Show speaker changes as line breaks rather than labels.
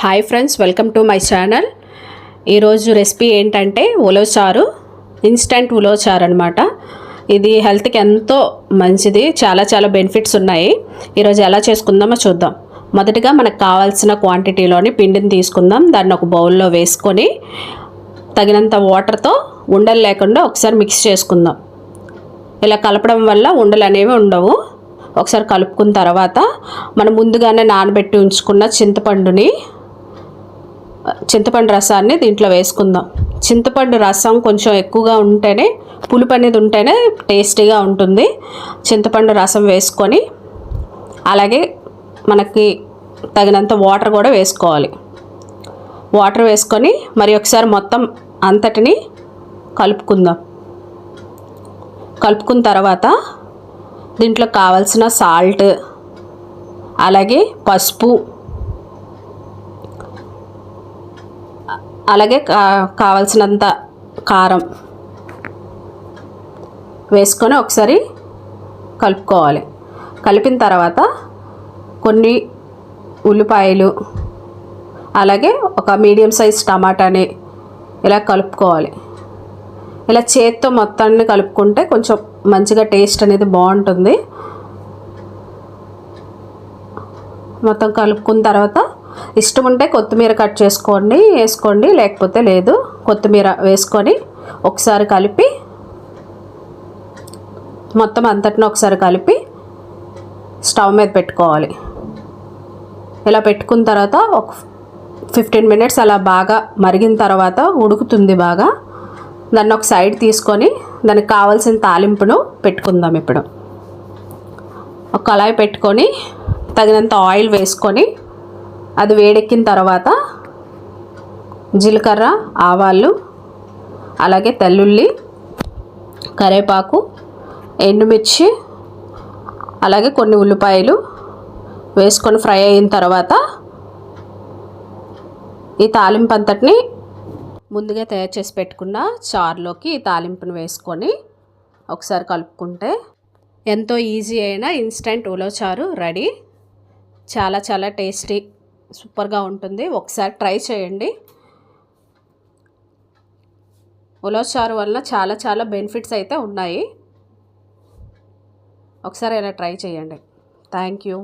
Hi friends, welcome to my channel. ఈరోజు recipe ఏంటంటే ఉలవచారు, instant ఉలవచారు అనమాట. ఇది హెల్త్కి ఎంతో మంచిది, చాలా బెనిఫిట్స్ ఉన్నాయి. ఈరోజు ఎలా చేసుకుందామో చూద్దాం. మొదటిగా మనకు కావాల్సిన క్వాంటిటీలోని పిండిని తీసుకుందాం. దాన్ని ఒక బౌల్లో వేసుకొని తగినంత వాటర్తో ఉండలు లేకుండా ఒకసారి మిక్స్ చేసుకుందాం. ఇలా కలపడం వల్ల ఉండలు అనేవి ఉండవు. ఒకసారి కలుపుకున్న తర్వాత మనం ముందుగానే నానబెట్టి ఉంచుకున్న చింతపండు రసాన్ని దీంట్లో వేసుకుందాం. చింతపండు రసం కొంచెం ఎక్కువగా ఉంటేనే, పులుపు అనేది ఉంటేనే టేస్టీగా ఉంటుంది. చింతపండు రసం వేసుకొని అలాగే మనకి తగినంత వాటర్ కూడా వేసుకోవాలి. వాటర్ వేసుకొని మరి ఒకసారి మొత్తం అంతటిని కలుపుకుందాం. కలుపుకున్న తర్వాత దీంట్లో కావాల్సిన సాల్ట్, అలాగే పసుపు, అలాగే కావాల్సినంత కారం వేసుకొని ఒకసారి కలుపుకోవాలి. కలిపిన తర్వాత కొన్ని ఉల్లిపాయలు, అలాగే ఒక మీడియం సైజ్ టమాటాని ఇలా కలుపుకోవాలి. ఇలా చేత్తో మొత్తాన్ని కలుపుకుంటే కొంచెం మంచిగా టేస్ట్ అనేది బాగుంటుంది. మొత్తం కలుపుకున్న తర్వాత ఇష్టం ఉంటే కొత్తిమీర కట్ వేసుకోండి, లేకపోతే లేదు. కొత్తిమీర వేసుకొని ఒకసారి కలిపి మొత్తం అంతటిని ఒకసారి కలిపి స్టవ్ మీద పెట్టుకోవాలి. ఇలా పెట్టుకున్న తర్వాత ఒక 15 మినిట్స్ అలా బాగా మరిగిన తర్వాత ఉడుకుతుంది బాగా. దాన్ని ఒక సైడ్ తీసుకొని దానికి కావాల్సిన తాలింపును పెట్టుకుందాం. ఇప్పుడు ఒక కళాయి పెట్టుకొని తగినంత ఆయిల్ వేసుకొని అది వేడెక్కిన తర్వాత జీలకర్ర, ఆవాలు, అలాగే తెల్లుల్లి, కరివేపాకు, ఎండుమిర్చి, అలాగే కొన్ని ఉల్లిపాయలు వేసుకొని ఫ్రై అయిన తర్వాత ఈ తాలింపు అంతటిని ముందుగా తయారు చేసి పెట్టుకున్న చారులోకి ఈ తాలింపును వేసుకొని ఒకసారి కలుపుకుంటే ఎంతో ఈజీ అయిన ఇన్స్టంట్ ఉలవచారు రెడీ. చాలా టేస్టీ, సూపర్గా ఉంటుంది. ఒకసారి ట్రై చేయండి. ఉలవచారు వల్ల చాలా బెనిఫిట్స్ అయితే ఉన్నాయి. ఒకసారి ఇలా ట్రై చేయండి. Thank you.